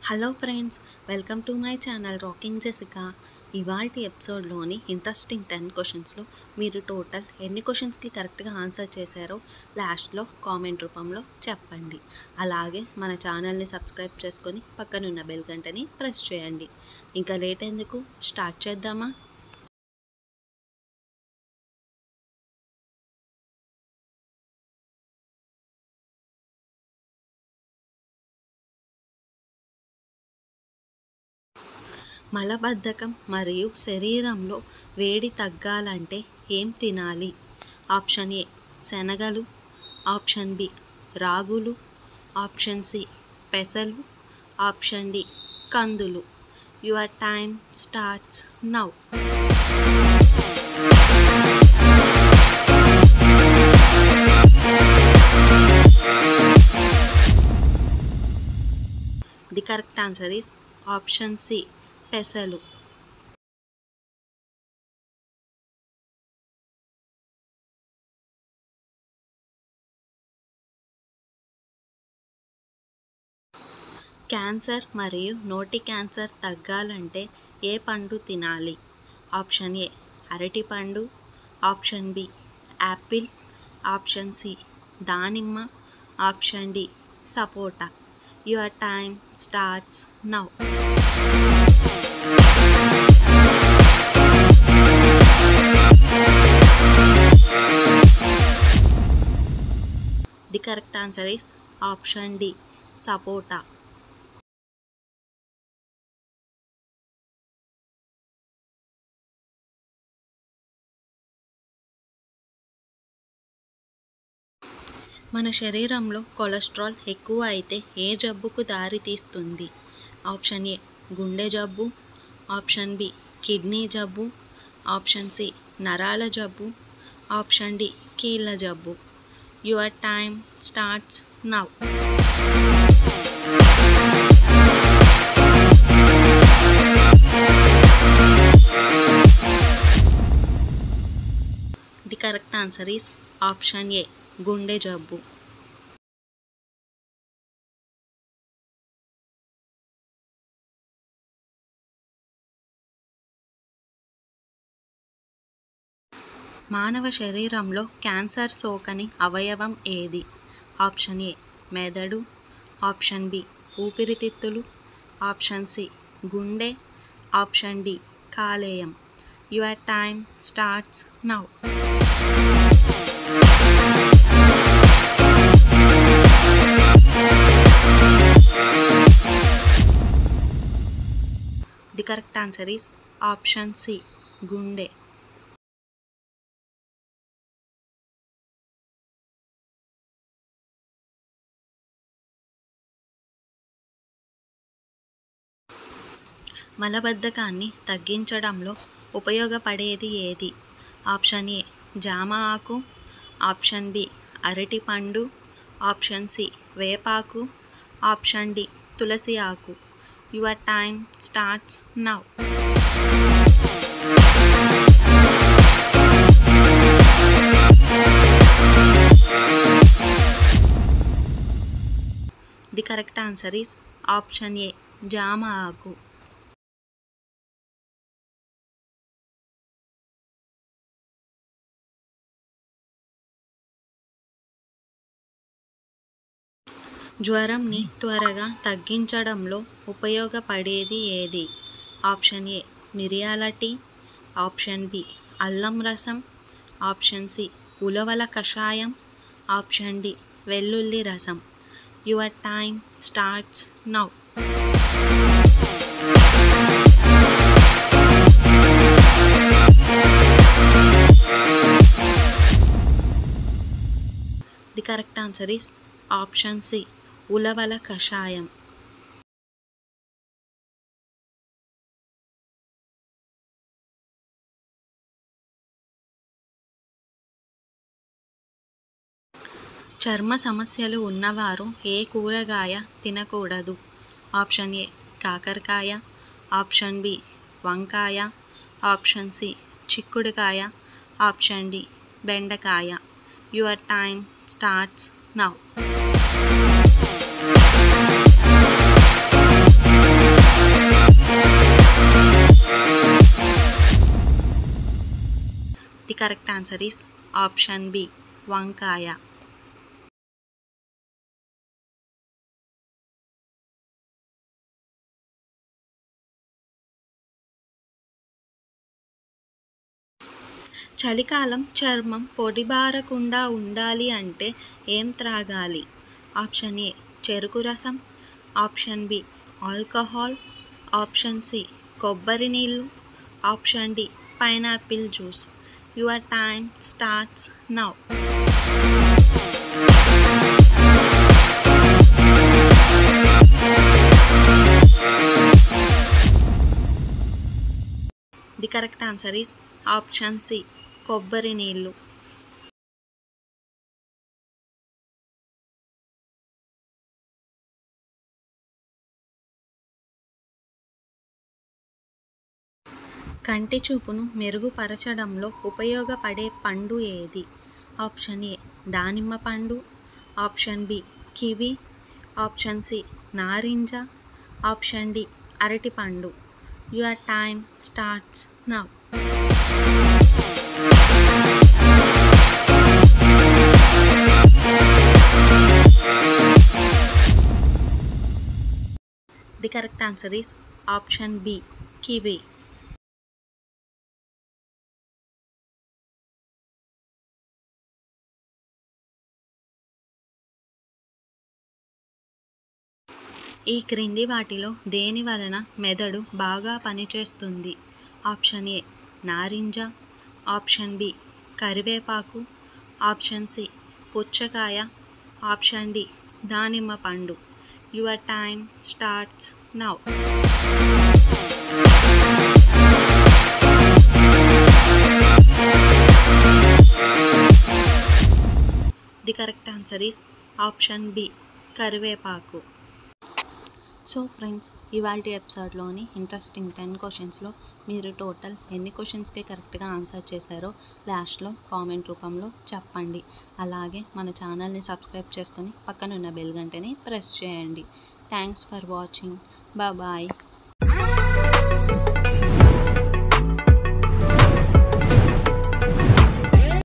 Hello friends, welcome to my channel rocking Jessica. ఇవాల్టి ఎపిసోడ్లోని interesting 10 క్వశ్చన్స్లో మీరు టోటల్ ఎన్ని క్వశ్చన్స్కి కరెక్ట్గా ఆన్సర్ చేశారో లాస్ట్లో కామెంట్ రూపంలో చెప్పండి. అలాగే మన ఛానల్ని సబ్స్క్రైబ్ చేసుకొని పక్కనున్న బెల్ గంటని ప్రెస్ చేయండి. ఇంకా లేట్ ఎందుకు, స్టార్ట్ చేద్దామా? మలబద్ధకం మరియు శరీరంలో వేడి తగ్గాలంటే ఏం తినాలి? ఆప్షన్ ఏ శనగలు, ఆప్షన్ బి రాగులు, ఆప్షన్ సి పెసలు, ఆప్షన్ డి కందులు. Your time starts now. The correct answer is option C పెసలు. క్యాన్సర్ మరియు నోటి క్యాన్సర్ తగ్గాలంటే ఏ పండు తినాలి? ఆప్షన్ ఏ అరటిపండు, option B apple, option C దానిమ్మ, option D sapota. Your time starts now. The correct answer is option D sapota. మన శరీరంలో కొలెస్ట్రాల్ ఎక్కువ అయితే ఏ జబ్బుకు దారి తీస్తుంది? ఆప్షన్ ఏ గుండె జబ్బు, ఆప్షన్ బి కిడ్నీ జబ్బు, ఆప్షన్ సి నరాల జబ్బు, ఆప్షన్ డి కీళ్ళ జబ్బు. Your time starts now. The correct answer is option ఏ గుండె జబ్బు. మానవ శరీరంలో క్యాన్సర్ సోకని అవయవం ఏది? ఆప్షన్ ఏ మెదడు, ఆప్షన్ బి ఊపిరితిత్తులు, ఆప్షన్ సి గుండె, ఆప్షన్ డి కాలేయం. Your time starts now. The correct answer is option C గుండె. మలబద్ధకాన్ని తగ్గించడంలో ఉపయోగపడేది ఏది? ఆప్షన్ ఏ జామ ఆకు, ఆప్షన్ బి అరటిపండు, ఆప్షన్ సి వేపాకు, ఆప్షన్ డి తులసి ఆకు. Your time starts now. The correct answer is option A జామ ఆకు. జ్వరంని త్వరగా తగ్గించడంలో ఉపయోగపడేది ఏది? ఆప్షన్ ఏ మిరియాల టీ, ఆప్షన్ బి అల్లం రసం, ఆప్షన్ సి ఉలవల కషాయం, ఆప్షన్ డి వెల్లుల్లి రసం. Your time starts now. The correct answer is option C ఉలవల కషాయం. చర్మ సమస్యలు ఉన్నవారు ఏ కూరగాయ తినకూడదు? ఆప్షన్ ఏ కాకరకాయ, ఆప్షన్ బి వంకాయ, ఆప్షన్ సి చిక్కుడుకాయ, ఆప్షన్ డి బెండకాయ. Your time starts now. The correct answer is option B వంకాయ. చలికాలం చర్మం పొడిబారకుండా ఉండాలి అంటే ఏం త్రాగాలి? ఆప్షన్ ఏ చెరుకు రసం, option B alcohol, option C కొబ్బరి నీళ్ళు, option D pineapple juice. Your time starts now. The correct answer is option C కొబ్బరి నీళ్ళు. కంటి చూపును మెరుగుపరచడంలో ఉపయోగపడే పండు ఏది? ఆప్షన్ ఏ దానిమ్మ పండు, option B kiwi, option C నారింజ, ఆప్షన్ డి అరటిపండు. Your time starts now. The correct answer is option B kiwi. ఈ క్రింది వాటిలో దేని వలన మెదడు బాగా పనిచేస్తుంది? ఆప్షన్ ఏ నారింజ, ఆప్షన్ బి కరివేపాకు, ఆప్షన్ సి పుచ్చకాయ, ఆప్షన్ డి దానిమ్మ పండు. Your time starts now. The correct answer is option B కరివేపాకు. సో ఫ్రెండ్స్, ఇవాల్టి ఎపిసోడ్లోని ఇంట్రెస్టింగ్ 10 క్వశ్చన్స్లో మీరు టోటల్ ఎన్ని క్వశ్చన్స్కి కరెక్ట్గా ఆన్సర్ చేశారో లాస్ట్లో కామెంట్ రూపంలో చెప్పండి. అలాగే మన ఛానల్ని సబ్స్క్రైబ్ చేసుకొని పక్కనున్న బెల్ గంటని ప్రెస్ చేయండి. Thanks for watching. బాయ్.